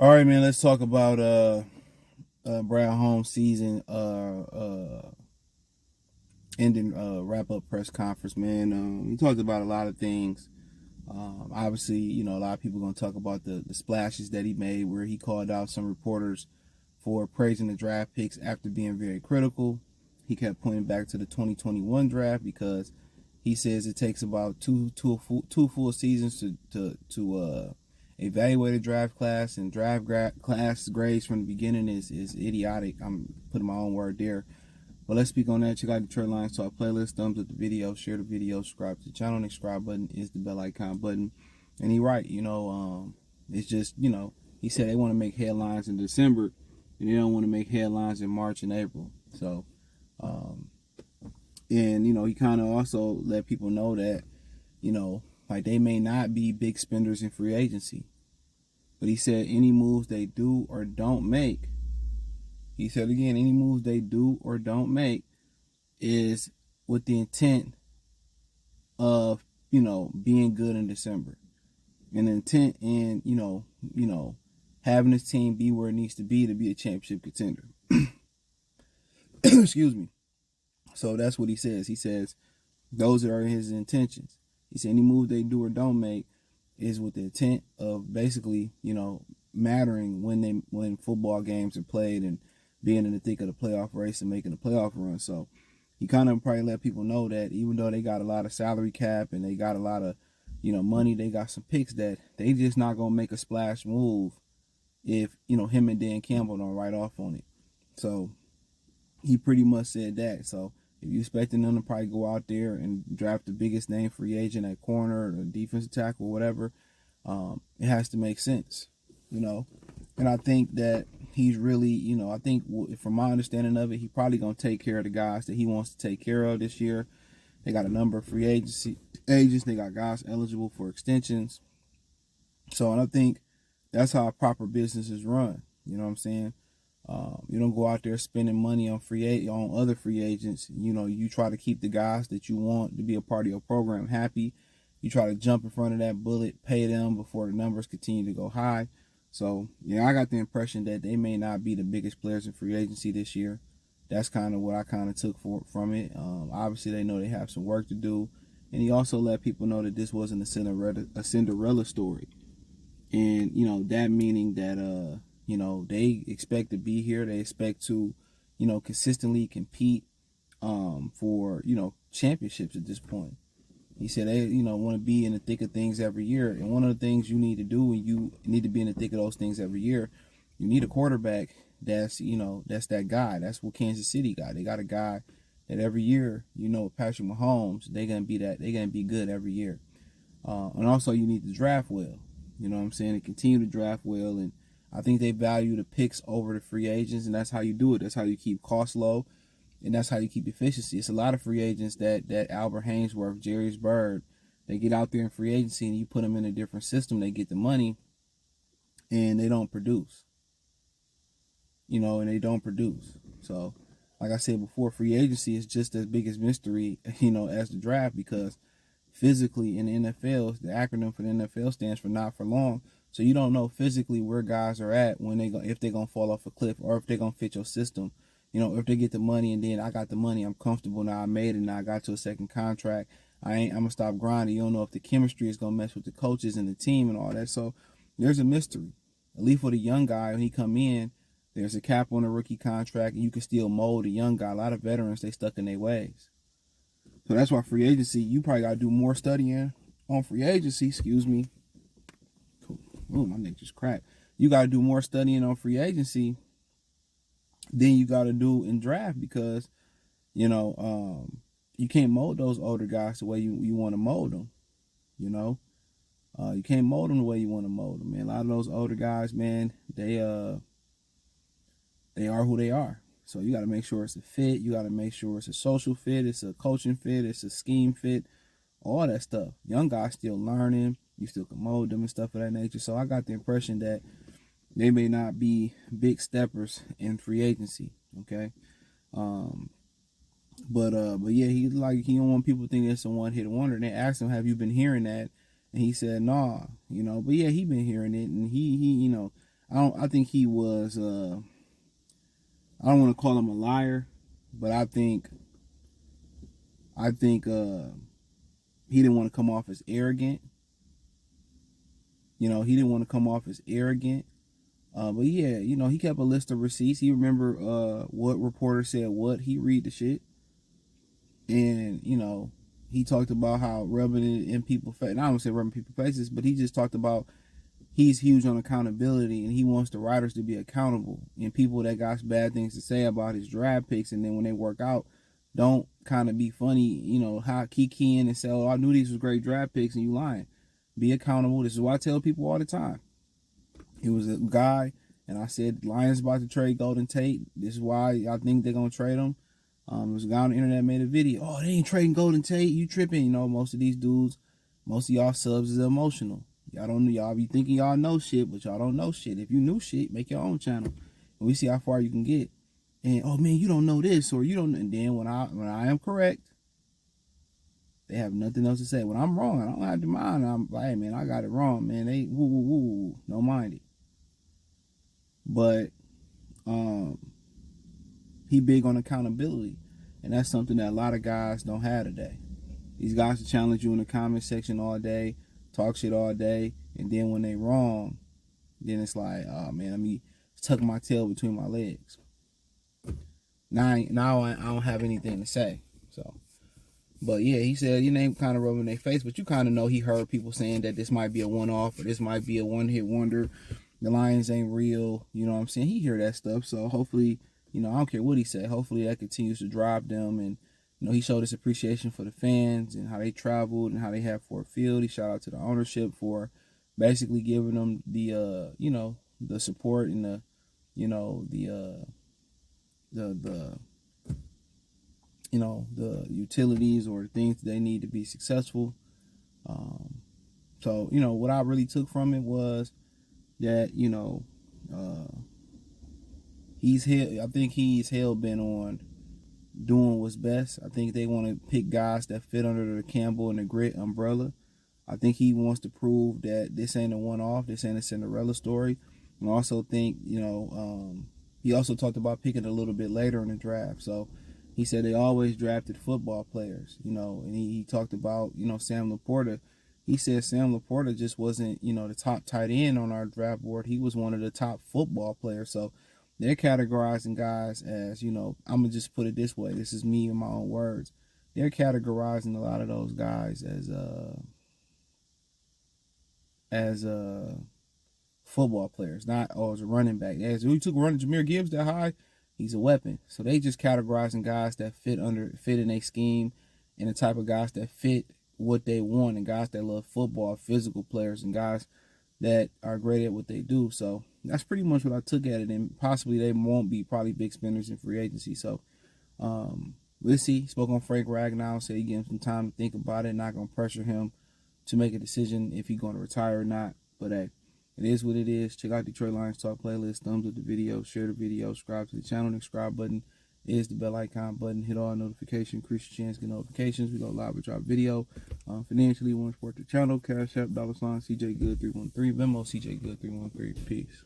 All right, man. Let's talk about Brad Holmes' season ending wrap up press conference. Man, he talked about a lot of things. Obviously, a lot of people are going to talk about the splashes that he made, where he called out some reporters for praising the draft picks after being very critical. He kept pointing back to the 2021 draft because he says it takes about two full seasons to evaluate a draft class, and class grades from the beginning is idiotic. I'm putting my own word there. But let's speak on that. Check out the Detroit Lions Talk playlist. Thumbs up the video, share the video, subscribe to the channel. The subscribe button is the bell icon button. And he right, it's just, he said they want to make headlines in December and they don't want to make headlines in March and April. So, and, he kind of also let people know that, like they may not be big spenders in free agency. But he said any moves they do or don't make, he said again, any moves they do or don't make is with the intent of, being good in December. And the intent in, having this team be where it needs to be a championship contender. Excuse me. So that's what he says. He says those are his intentions. He said any move they do or don't make is with the intent of basically, mattering when football games are played and being in the thick of the playoff race and making the playoff run. So he kind of probably let people know that even though they got a lot of salary cap and they got a lot of, money, they got some picks that they just not gonna make a splash move if, him and Dan Campbell don't write off on it. So he pretty much said that. So if you're expecting them to probably go out there and draft the biggest name free agent at corner or defensive tackle or whatever, it has to make sense, And I think that he's really, I think from my understanding of it, he probably going to take care of the guys that he wants to take care of this year. They got a number of free agents. They got guys eligible for extensions. So, and I think that's how a proper business is run. You know what I'm saying? You don't go out there spending money on on other free agents. You try to keep the guys that you want to be a part of your program happy. You try to jump in front of that bullet, pay them before the numbers continue to go high. So, I got the impression that they may not be the biggest players in free agency this year. That's kind of what I kind of took from it. Obviously, they know they have some work to do. And he also let people know that this wasn't a Cinderella story. And, that meaning that, they expect to be here. They expect to, consistently compete for, championships at this point. He said they, want to be in the thick of things every year. And one of the things you need to do when you need to be in the thick of those things every year, you need a quarterback that's, that's that guy. That's what Kansas City got. They got a guy that every year, Patrick Mahomes, they're going to be good every year. And also you need to draft well. You know what I'm saying? And continue to draft well. And I think they value the picks over the free agents. And that's how you do it. That's how you keep costs low. And that's how you keep efficiency. It's a lot of free agents that Albert Hainsworth, Jerry's Bird, they get out there in free agency and you put them in a different system. They get the money and they don't produce. And they don't produce. So, like I said before, free agency is just as big as mystery, as the draft, because physically in the NFL, the acronym for the NFL stands for not for long. So you don't know physically where guys are at when if they're gonna fall off a cliff or if they're gonna fit your system. If they get the money and then I got the money, I'm comfortable now. I made it now. I got to a second contract. I'm gonna stop grinding. You don't know if the chemistry is gonna mess with the coaches and the team and all that. So there's a mystery. At least for the young guy, when he come in, there's a cap on a rookie contract, and you can still mold a young guy. A lot of veterans, they stuck in their ways. So that's why free agency, you probably got to do more studying on free agency. Excuse me. Cool. Oh, my neck just cracked. You got to do more studying on free agency than you got to do in draft because, you can't mold those older guys the way you want to mold them. You can't mold them the way you want to mold them, man. A lot of those older guys, man, they are who they are. So you got to make sure it's a fit. You got to make sure it's a social fit. It's a coaching fit. It's a scheme fit. All that stuff. Young guys still learning. You still can mold them and stuff of that nature. So I got the impression that they may not be big steppers in free agency. Okay. But yeah, he don't want people to think it's a one hit wonder. And they asked him, "Have you been hearing that?" And he said, "Nah." But yeah, he been hearing it, and he I think he was. I don't want to call him a liar, but I think he didn't want to come off as arrogant. He didn't want to come off as arrogant. But yeah, he kept a list of receipts. He remember what reporter said what. He read the shit, and he talked about how rubbing it in people's face. I don't say rubbing people's faces, but he just talked about he's huge on accountability, and he wants the writers to be accountable, and people that got bad things to say about his draft picks, and then when they work out, don't kind of be funny, how key in and say, "Oh, I knew these was great draft picks," and you lying. Be accountable. This is what I tell people all the time. It was a guy, and I said Lions about to trade Golden Tate. This is why I think they're gonna trade him. There was a guy on the internet made a video. Oh, they ain't trading Golden Tate. You tripping? Most of these dudes, most of y'all subs is emotional. Y'all be thinking y'all know shit, but y'all don't know shit. If you knew shit, make your own channel, and we see how far you can get. And oh man, you don't know this, or you don't. And then when I am correct, they have nothing else to say. When I'm wrong, I don't have to mind. I'm like, hey man, I got it wrong, man. They woo woo woo, no mind it. But he big on accountability, and that's something that a lot of guys don't have today. These guys will challenge you in the comment section all day, talk shit all day, and then when they wrong, then it's like, oh man, let me tuck my tail between my legs. Now I don't have anything to say. So, but yeah, he said your name kind of rubbing their face, but you kind of know he heard people saying that this might be a one-off or this might be a one-hit wonder. The Lions ain't real. You know what I'm saying? He hear that stuff. So hopefully, I don't care what he said. Hopefully that continues to drive them. And, he showed his appreciation for the fans and how they traveled and how they had Ford Field. He shout out to the ownership for basically giving them the, the support and the, the utilities or things they need to be successful. So, what I really took from it was that, I think he's hell bent on doing what's best. I think they want to pick guys that fit under the Campbell and the Grit umbrella. I think he wants to prove that this ain't a one-off. This ain't a Cinderella story. And I also think, he also talked about picking a little bit later in the draft. So he said they always drafted football players, and he talked about, Sam Laporta. He said Sam Laporta just wasn't, the top tight end on our draft board. He was one of the top football players. So they're categorizing guys as, I'm going to just put it this way. This is me in my own words. They're categorizing a lot of those guys as football players, not as a running back. As we took running Jahmyr Gibbs that high, he's a weapon. So they just categorizing guys that fit in a scheme, and the type of guys that fit what they want, and guys that love football, physical players, and guys that are great at what they do. So that's pretty much what I took at it, and possibly they won't be probably big spenders in free agency. So we'll see. Spoke on Frank Ragnow, said he gave him some time to think about it, not going to pressure him to make a decision if he's going to retire or not. But hey, it is what it is. Check out Detroit Lions Talk playlist. Thumbs up the video, share the video, subscribe to the channel. The subscribe button is the bell icon button. Hit all notifications, increase your chance to get notifications. We go live with drop video. Financially, want to support the channel. Cash App, $CJ Good 313. Venmo, CJ Good 313. Peace.